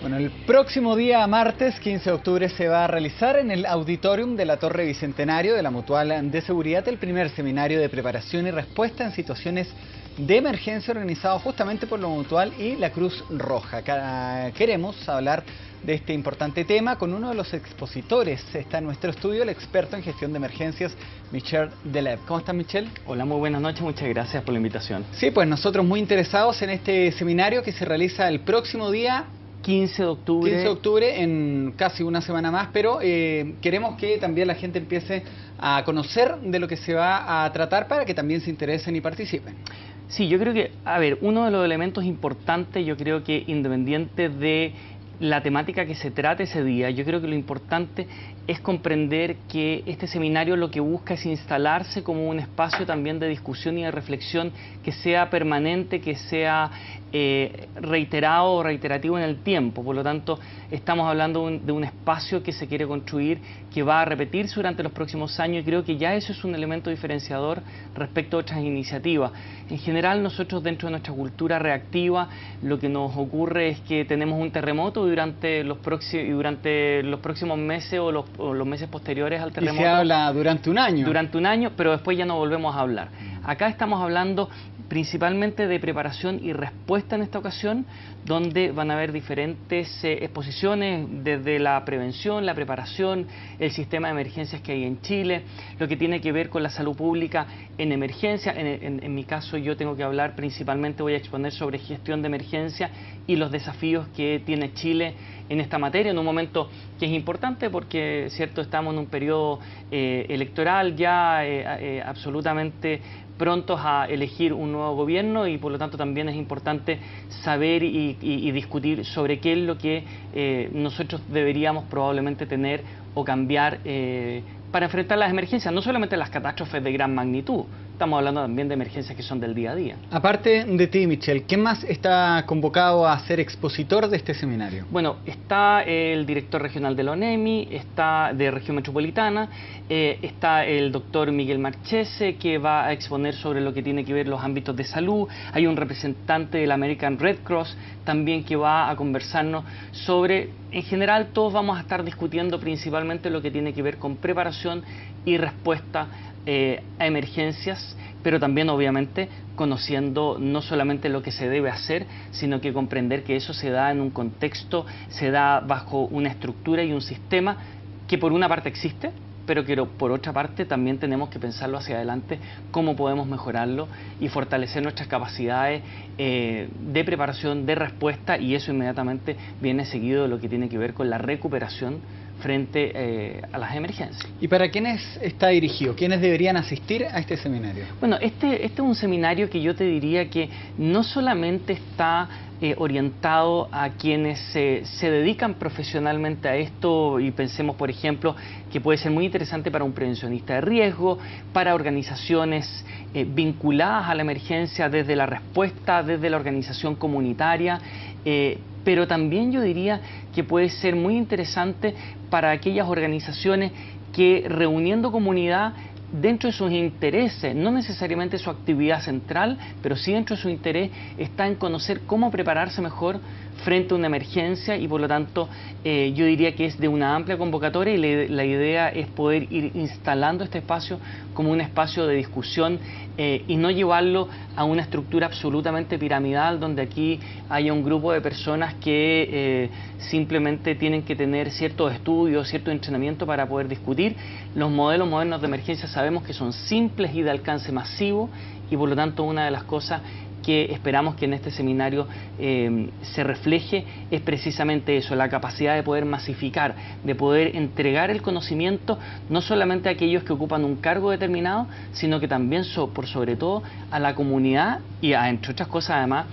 Bueno, el próximo día martes 15 de octubre se va a realizar en el auditorium de la Torre Bicentenario de la Mutual de Seguridad el primer seminario de preparación y respuesta en situaciones de emergencia organizado justamente por la Mutual y la Cruz Roja. Queremos hablar de este importante tema con uno de los expositores. Está en nuestro estudio el experto en gestión de emergencias, Michel Deleb. ¿Cómo estás, Michel? Hola, muy buenas noches, muchas gracias por la invitación. Sí, pues nosotros muy interesados en este seminario que se realiza el próximo día 15 de octubre. 15 de octubre, en casi una semana más, pero queremos que también la gente empiece a conocer de lo que se va a tratar para que también se interesen y participen. Sí, yo creo que, uno de los elementos importantes, yo creo que independiente de la temática que se trate ese día, yo creo que lo importante es comprender que este seminario lo que busca es instalarse como un espacio también de discusión y de reflexión que sea permanente, que sea reiterado o reiterativo en el tiempo. Por lo tanto, estamos hablando de un espacio que se quiere construir, que va a repetirse durante los próximos años, y creo que ya eso es un elemento diferenciador respecto a otras iniciativas. En general, nosotros dentro de nuestra cultura reactiva, lo que nos ocurre es que tenemos un terremoto durante los próximos meses o los meses posteriores al terremoto. Y se habla durante un año. Durante un año, pero después ya no volvemos a hablar. Acá estamos hablando principalmente de preparación y respuesta en esta ocasión, donde van a haber diferentes exposiciones desde la prevención, la preparación, el sistema de emergencias que hay en Chile, lo que tiene que ver con la salud pública en emergencia. En mi caso yo tengo que hablar principalmente, voy a exponer sobre gestión de emergencia y los desafíos que tiene Chile en esta materia, en un momento que es importante porque, cierto, estamos en un periodo electoral ya absolutamente prontos a elegir un nuevo gobierno, y por lo tanto también es importante saber y discutir sobre qué es lo que nosotros deberíamos probablemente tener o cambiar para enfrentar las emergencias, no solamente las catástrofes de gran magnitud. Estamos hablando también de emergencias que son del día a día. Aparte de ti, Michel, ¿quién más está convocado a ser expositor de este seminario? Bueno, está el director regional de la ONEMI, está de Región Metropolitana, está el doctor Miguel Marchese, que va a exponer sobre lo que tiene que ver los ámbitos de salud. Hay un representante del American Red Cross también que va a conversarnos sobre, en general todos vamos a estar discutiendo principalmente lo que tiene que ver con preparación y respuesta a emergencias, pero también obviamente conociendo no solamente lo que se debe hacer, sino que comprender que eso se da en un contexto, se da bajo una estructura y un sistema que por una parte existe, pero que por otra parte también tenemos que pensarlo hacia adelante, cómo podemos mejorarlo y fortalecer nuestras capacidades de preparación, de respuesta, y eso inmediatamente viene seguido de lo que tiene que ver con la recuperación frente a las emergencias. ¿Y para quiénes está dirigido? ¿Quiénes deberían asistir a este seminario? Bueno, este es un seminario que yo te diría que no solamente está orientado a quienes se dedican profesionalmente a esto, y pensemos, por ejemplo, que puede ser muy interesante para un prevencionista de riesgo, para organizaciones vinculadas a la emergencia desde la respuesta, desde la organización comunitaria, pero también yo diría que puede ser muy interesante para aquellas organizaciones que, reuniendo comunidad dentro de sus intereses, no necesariamente su actividad central, pero sí dentro de su interés, está en conocer cómo prepararse mejor frente a una emergencia, y por lo tanto yo diría que es de una amplia convocatoria, y la idea es poder ir instalando este espacio como un espacio de discusión y no llevarlo a una estructura absolutamente piramidal donde aquí haya un grupo de personas que simplemente tienen que tener ciertos estudios, cierto entrenamiento para poder discutir. Los modelos modernos de emergencia sabemos que son simples y de alcance masivo, y por lo tanto una de las cosas que esperamos que en este seminario se refleje es precisamente eso, la capacidad de poder masificar, de poder entregar el conocimiento no solamente a aquellos que ocupan un cargo determinado, sino que también por sobre todo a la comunidad, y entre otras cosas además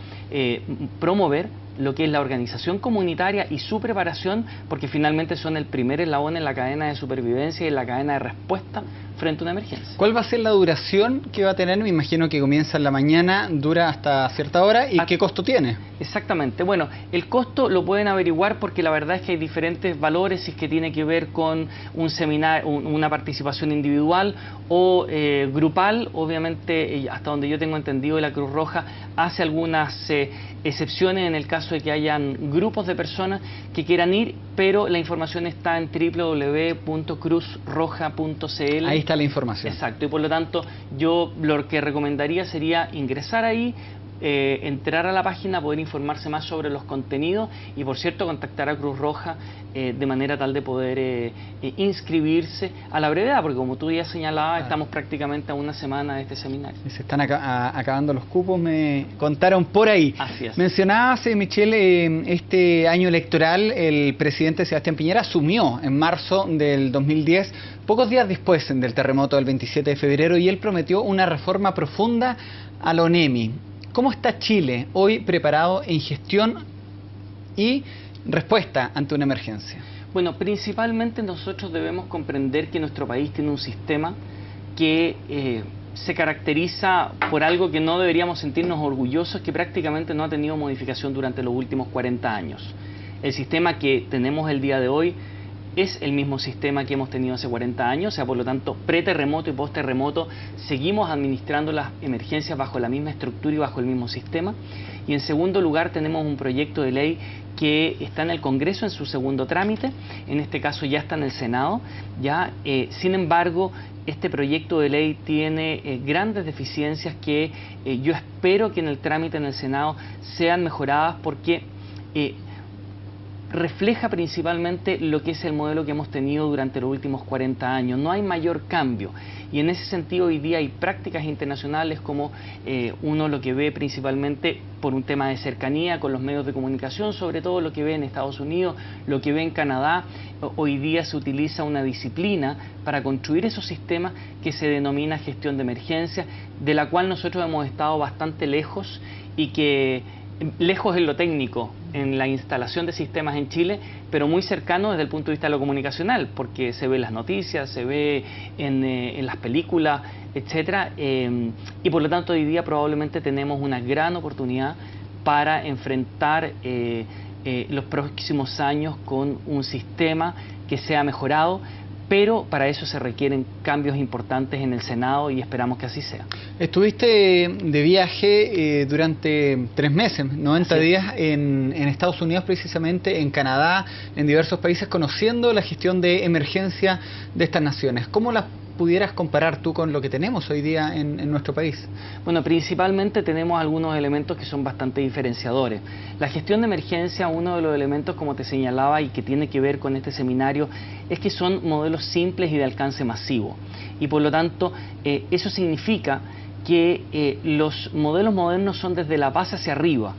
promover lo que es la organización comunitaria y su preparación, porque finalmente son el primer eslabón en la cadena de supervivencia y en la cadena de respuesta frente a una emergencia. ¿Cuál va a ser la duración que va a tener? Me imagino que comienza en la mañana, dura hasta cierta hora. ¿Y qué costo tiene? Exactamente. Bueno, el costo lo pueden averiguar porque la verdad es que hay diferentes valores, si es que tiene que ver con un seminario, una participación individual o grupal. Obviamente, hasta donde yo tengo entendido, la Cruz Roja hace algunas excepciones en el caso de que hayan grupos de personas que quieran ir, pero la información está en www.cruzroja.cl. Ahí está la información. Exacto, y por lo tanto yo lo que recomendaría sería ingresar ahí, entrar a la página, poder informarse más sobre los contenidos y, por cierto, contactar a Cruz Roja de manera tal de poder inscribirse a la brevedad, porque como tú ya señalabas, estamos prácticamente a una semana de este seminario. Se están acabando los cupos, me contaron por ahí. Así es. Mencionabas, Michelle, este año electoral, el presidente Sebastián Piñera asumió en marzo del 2010, pocos días después del terremoto del 27 de febrero, y él prometió una reforma profunda a la ONEMI. ¿Cómo está Chile hoy preparado en gestión y respuesta ante una emergencia? Bueno, principalmente nosotros debemos comprender que nuestro país tiene un sistema que se caracteriza por algo que no deberíamos sentirnos orgullosos, que prácticamente no ha tenido modificación durante los últimos 40 años. El sistema que tenemos el día de hoy es el mismo sistema que hemos tenido hace 40 años, o sea, por lo tanto, pre-terremoto y post-terremoto seguimos administrando las emergencias bajo la misma estructura y bajo el mismo sistema. Y en segundo lugar, tenemos un proyecto de ley que está en el Congreso en su segundo trámite, en este caso ya está en el Senado, ya. Sin embargo, este proyecto de ley tiene grandes deficiencias que yo espero que en el trámite en el Senado sean mejoradas, porque refleja principalmente lo que es el modelo que hemos tenido durante los últimos 40 años. No hay mayor cambio, y en ese sentido hoy día hay prácticas internacionales como uno lo que ve principalmente por un tema de cercanía con los medios de comunicación, sobre todo lo que ve en Estados Unidos, lo que ve en Canadá. Hoy día se utiliza una disciplina para construir esos sistemas que se denomina gestión de emergencia, de la cual nosotros hemos estado bastante lejos, y que lejos en lo técnico, en la instalación de sistemas en Chile, pero muy cercano desde el punto de vista de lo comunicacional, porque se ve en las noticias, se ve en las películas, etcétera, y por lo tanto hoy día probablemente tenemos una gran oportunidad para enfrentar los próximos años con un sistema que sea mejorado, pero para eso se requieren cambios importantes en el Senado y esperamos que así sea. Estuviste de viaje durante 3 meses, 90 días en Estados Unidos, precisamente en Canadá, en diversos países, conociendo la gestión de emergencia de estas naciones. ¿Cómo las pudieras comparar tú con lo que tenemos hoy día en nuestro país? Bueno, principalmente tenemos algunos elementos que son bastante diferenciadores. La gestión de emergencia, uno de los elementos, como te señalaba, y que tiene que ver con este seminario, es que son modelos simples y de alcance masivo. Y por lo tanto, eso significa que los modelos modernos son desde la base hacia arriba.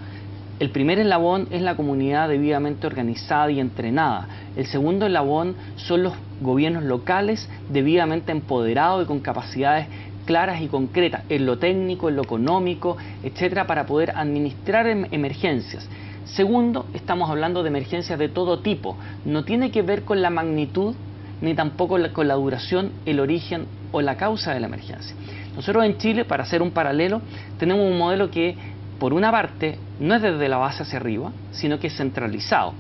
El primer eslabón es la comunidad debidamente organizada y entrenada. El segundo eslabón son los gobiernos locales debidamente empoderados y con capacidades claras y concretas en lo técnico, en lo económico, etcétera, para poder administrar emergencias. Segundo, estamos hablando de emergencias de todo tipo. No tiene que ver con la magnitud ni tampoco con la duración, el origen o la causa de la emergencia. Nosotros en Chile, para hacer un paralelo, tenemos un modelo que, por una parte, no es desde la base hacia arriba, sino que es centralizado.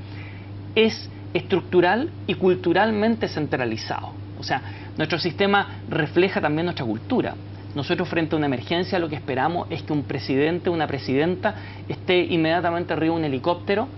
Es estructural y culturalmente centralizado. O sea, nuestro sistema refleja también nuestra cultura. Nosotros, frente a una emergencia, lo que esperamos es que un presidente, una presidenta, esté inmediatamente arriba de un helicóptero,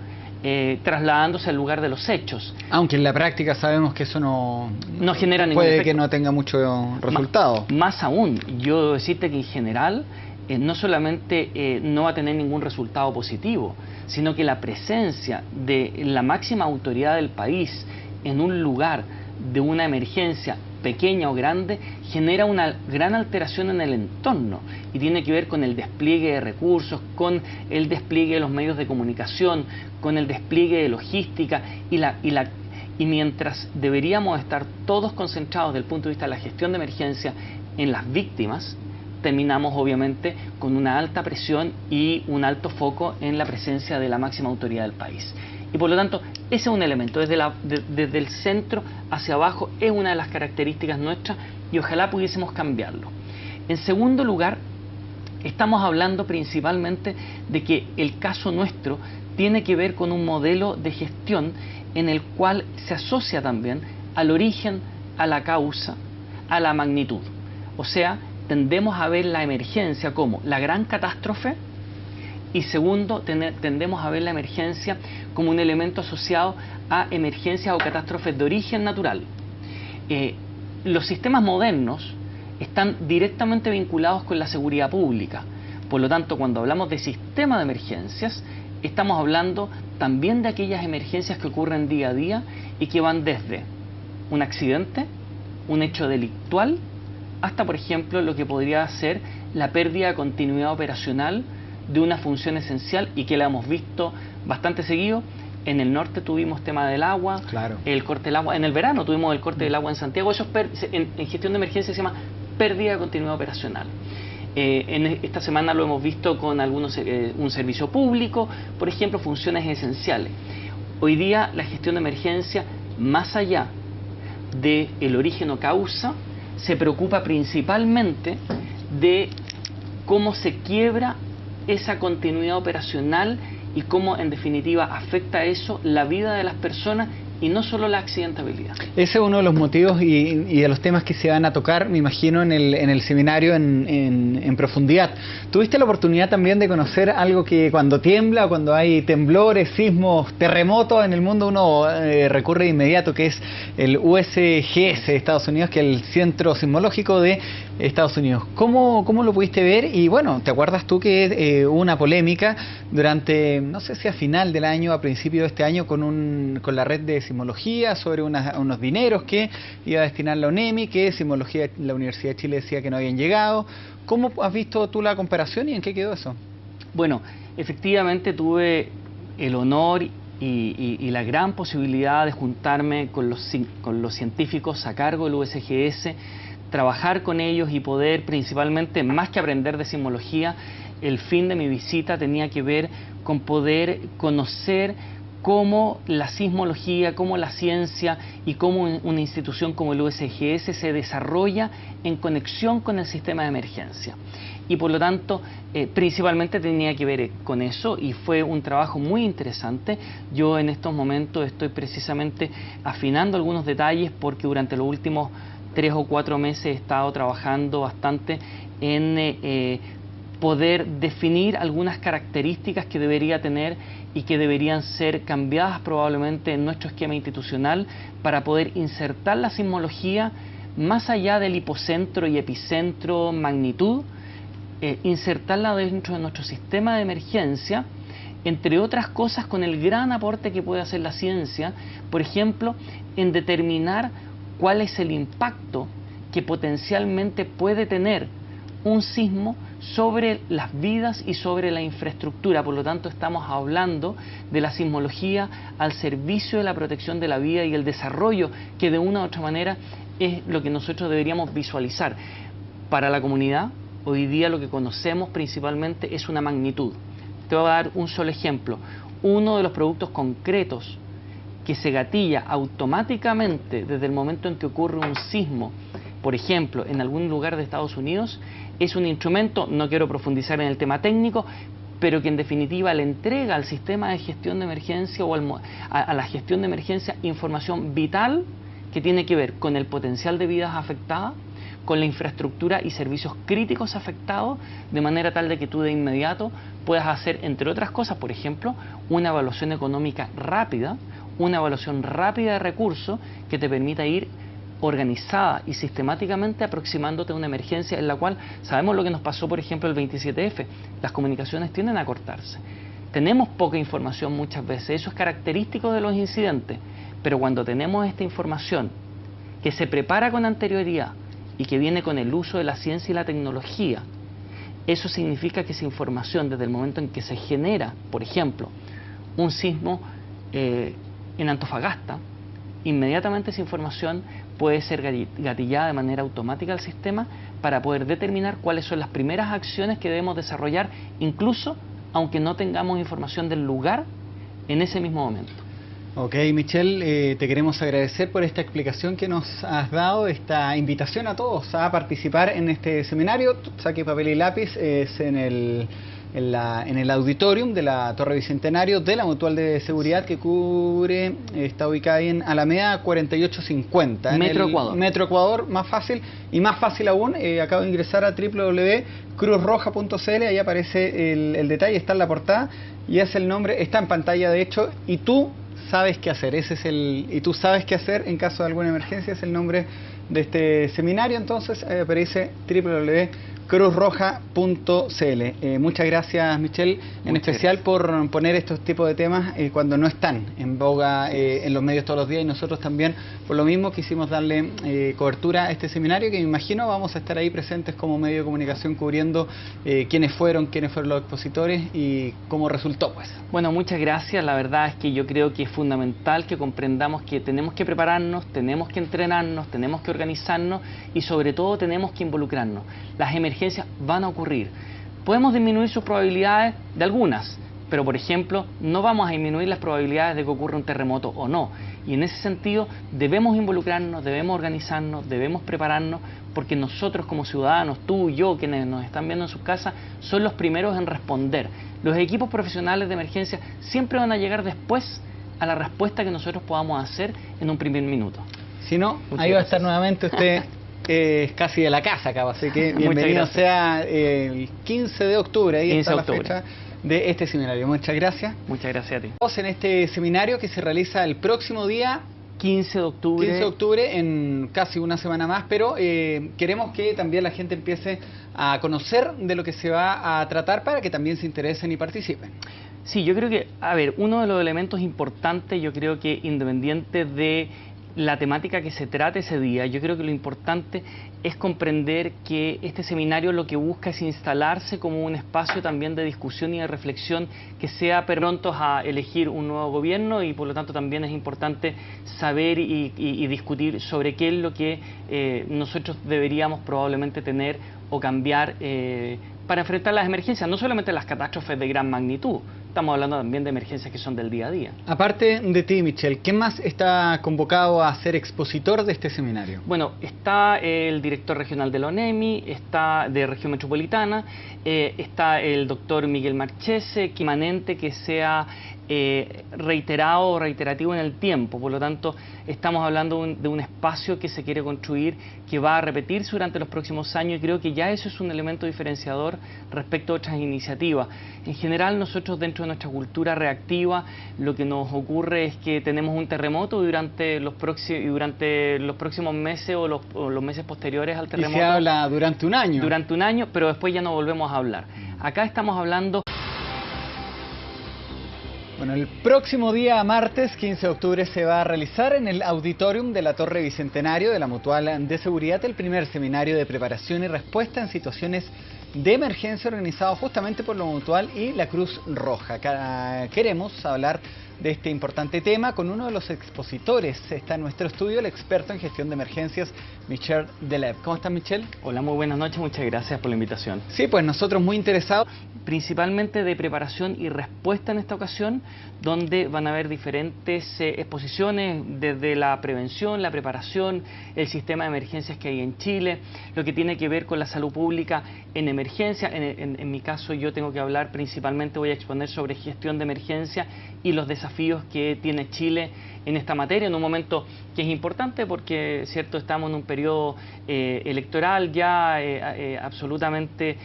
trasladándose al lugar de los hechos. Aunque en la práctica sabemos que eso no genera ningún puede efecto. Que no tenga mucho resultado. Más aún, yo debo decirte que en general no solamente no va a tener ningún resultado positivo, sino que la presencia de la máxima autoridad del país en un lugar de una emergencia pequeña o grande genera una gran alteración en el entorno, y tiene que ver con el despliegue de recursos, con el despliegue de los medios de comunicación, con el despliegue de logística, y mientras deberíamos estar todos concentrados desde el punto de vista de la gestión de emergencia en las víctimas, terminamos obviamente con una alta presión y un alto foco en la presencia de la máxima autoridad del país. Y por lo tanto, ese es un elemento, desde el centro hacia abajo es una de las características nuestras y ojalá pudiésemos cambiarlo. En segundo lugar, estamos hablando principalmente de que el caso nuestro tiene que ver con un modelo de gestión en el cual se asocia también al origen, a la causa, a la magnitud. O sea, tendemos a ver la emergencia como la gran catástrofe y segundo, tendemos a ver la emergencia como un elemento asociado a emergencias o catástrofes de origen natural. Los sistemas modernos están directamente vinculados con la seguridad pública. Por lo tanto, cuando hablamos de sistema de emergencias, estamos hablando también de aquellas emergencias que ocurren día a día y que van desde un accidente, un hecho delictual, hasta, por ejemplo, lo que podría ser la pérdida de continuidad operacional de una función esencial y que la hemos visto bastante seguido. En el norte tuvimos tema del agua, claro, el corte del agua. En el verano tuvimos el corte del agua en Santiago. Eso en gestión de emergencia se llama pérdida de continuidad operacional. Esta semana lo hemos visto con un servicio público, por ejemplo, funciones esenciales. Hoy día la gestión de emergencia, más allá del origen o causa, se preocupa principalmente de cómo se quiebra esa continuidad operacional y cómo en definitiva afecta eso la vida de las personas y no solo la accidentabilidad. Ese es uno de los motivos y de los temas que se van a tocar, me imagino, en el seminario en profundidad. ¿Tuviste la oportunidad también de conocer algo que cuando tiembla, cuando hay temblores, sismos, terremotos en el mundo, uno recurre de inmediato, que es el USGS de Estados Unidos, que es el Centro Sismológico de Estados Unidos? ¿Cómo lo pudiste ver? Y bueno, ¿te acuerdas tú que hubo una polémica durante, no sé si a final del año, a principio de este año, con la red de sismología sobre unos dineros que iba a destinar la UNEMI, que sismología, la Universidad de Chile decía que no habían llegado? ¿Cómo has visto tú la comparación y en qué quedó eso? Bueno, efectivamente tuve el honor y la gran posibilidad de juntarme con los científicos a cargo del USGS, trabajar con ellos y poder principalmente, más que aprender de sismología, el fin de mi visita tenía que ver con poder conocer cómo la sismología, cómo la ciencia y cómo una institución como el USGS se desarrolla en conexión con el sistema de emergencia. Y por lo tanto, principalmente tenía que ver con eso y fue un trabajo muy interesante. Yo en estos momentos estoy precisamente afinando algunos detalles porque durante los últimos 3 o 4 meses he estado trabajando bastante en poder definir algunas características que debería tener y que deberían ser cambiadas probablemente en nuestro esquema institucional para poder insertar la sismología más allá del hipocentro y epicentro magnitud, insertarla dentro de nuestro sistema de emergencia, entre otras cosas con el gran aporte que puede hacer la ciencia, por ejemplo, en determinar cuál es el impacto que potencialmente puede tener un sismo sobre las vidas y sobre la infraestructura. Por lo tanto, estamos hablando de la sismología al servicio de la protección de la vida y el desarrollo, que de una u otra manera es lo que nosotros deberíamos visualizar. Para la comunidad, hoy día lo que conocemos principalmente es una magnitud. Te voy a dar un solo ejemplo. Uno de los productos concretos que se gatilla automáticamente desde el momento en que ocurre un sismo, por ejemplo, en algún lugar de Estados Unidos, es un instrumento, no quiero profundizar en el tema técnico, pero que en definitiva le entrega al sistema de gestión de emergencia o a la gestión de emergencia información vital que tiene que ver con el potencial de vidas afectadas, con la infraestructura y servicios críticos afectados, de manera tal de que tú de inmediato puedas hacer, entre otras cosas, por ejemplo, una evaluación económica rápida, una evaluación rápida de recursos que te permita ir organizada y sistemáticamente aproximándote a una emergencia en la cual sabemos lo que nos pasó, por ejemplo, el 27F. Las comunicaciones tienden a cortarse. Tenemos poca información muchas veces, eso es característico de los incidentes, pero cuando tenemos esta información que se prepara con anterioridad y que viene con el uso de la ciencia y la tecnología, eso significa que esa información, desde el momento en que se genera, por ejemplo, un sismo en Antofagasta, inmediatamente esa información puede ser gatillada de manera automática al sistema para poder determinar cuáles son las primeras acciones que debemos desarrollar, incluso aunque no tengamos información del lugar en ese mismo momento. Ok, Michelle, te queremos agradecer por esta explicación que nos has dado, esta invitación a todos a participar en este seminario. Saque papel y lápiz, es en el auditorium de la Torre Bicentenario de la Mutual de Seguridad que cubre, está ubicada ahí en Alameda 4850. Metro Ecuador. Metro Ecuador, más fácil. Y más fácil aún, acabo de ingresar a www.cruzroja.cl, ahí aparece el detalle, está en la portada y es el nombre, está en pantalla de hecho, y tú sabes qué hacer, y tú sabes qué hacer en caso de alguna emergencia, es el nombre de este seminario. Entonces aparece www.cruzroja.cl. Muchas gracias, Michelle, en especial por poner estos tipos de temas cuando no están en boga en los medios todos los días, y nosotros también por lo mismo quisimos darle cobertura a este seminario, que me imagino vamos a estar ahí presentes como medio de comunicación cubriendo quiénes fueron los expositores y cómo resultó, pues. Bueno, muchas gracias. La verdad es que yo creo que es fundamental que comprendamos que tenemos que prepararnos, tenemos que entrenarnos, tenemos que organizarnos y sobre todo tenemos que involucrarnos. Las emergencias van a ocurrir. Podemos disminuir sus probabilidades de algunas, pero por ejemplo no vamos a disminuir las probabilidades de que ocurra un terremoto o no. Y en ese sentido debemos involucrarnos, debemos organizarnos, debemos prepararnos, porque nosotros como ciudadanos, tú y yo, quienes nos están viendo en sus casas, son los primeros en responder. Los equipos profesionales de emergencia siempre van a llegar después a la respuesta que nosotros podamos hacer en un primer minuto. Si no, ahí va a estar nuevamente usted. Es casi de la casa acá, así que bienvenido sea el 15 de octubre, ahí está la fecha de este seminario. Muchas gracias. Muchas gracias a ti. Estamos en este seminario que se realiza el próximo día 15 de octubre. 15 de octubre, en casi una semana más, pero queremos que también la gente empiece a conocer de lo que se va a tratar para que también se interesen y participen. Sí, yo creo que, a ver, uno de los elementos importantes, yo creo que independiente de la temática que se trate ese día, yo creo que lo importante es comprender que este seminario lo que busca es instalarse como un espacio también de discusión y de reflexión, que sea prontos a elegir un nuevo gobierno, y por lo tanto también es importante saber y discutir sobre qué es lo que nosotros deberíamos probablemente tener o cambiar para enfrentar las emergencias, no solamente las catástrofes de gran magnitud. Estamos hablando también de emergencias que son del día a día. Aparte de ti, Michelle, ¿quién más está convocado a ser expositor de este seminario? Bueno, está el director regional de la ONEMI, está de Región Metropolitana, está el doctor Miguel Marchese, imanente que sea reiterado o reiterativo en el tiempo. Por lo tanto, estamos hablando de un espacio que se quiere construir, que va a repetirse durante los próximos años, y creo que ya eso es un elemento diferenciador respecto a otras iniciativas. En general, nosotros dentro de nuestra cultura reactiva, lo que nos ocurre es que tenemos un terremoto durante los próximos meses o los meses posteriores al terremoto. Y se habla durante un año. Durante un año, pero después ya no volvemos a hablar. Acá estamos hablando... Bueno, el próximo día, martes 15 de octubre, se va a realizar en el auditorium de la Torre Bicentenario de la Mutual de Seguridad el primer seminario de preparación y respuesta en situaciones de emergencia organizado justamente por la Mutual y la Cruz Roja. Queremos hablar de este importante tema con uno de los expositores. Está en nuestro estudio el experto en gestión de emergencias, Michel Delep. ¿Cómo estás, Michel? Hola, muy buenas noches, muchas gracias por la invitación. Sí, pues nosotros muy interesados. Principalmente de preparación y respuesta en esta ocasión, donde van a haber diferentes exposiciones desde la prevención, la preparación, el sistema de emergencias que hay en Chile, lo que tiene que ver con la salud pública en emergencia. En mi caso yo tengo que hablar principalmente, voy a exponer sobre gestión de emergencia y los desafíos que tiene Chile en esta materia, en un momento que es importante porque, cierto, estamos en un periodo electoral ya absolutamente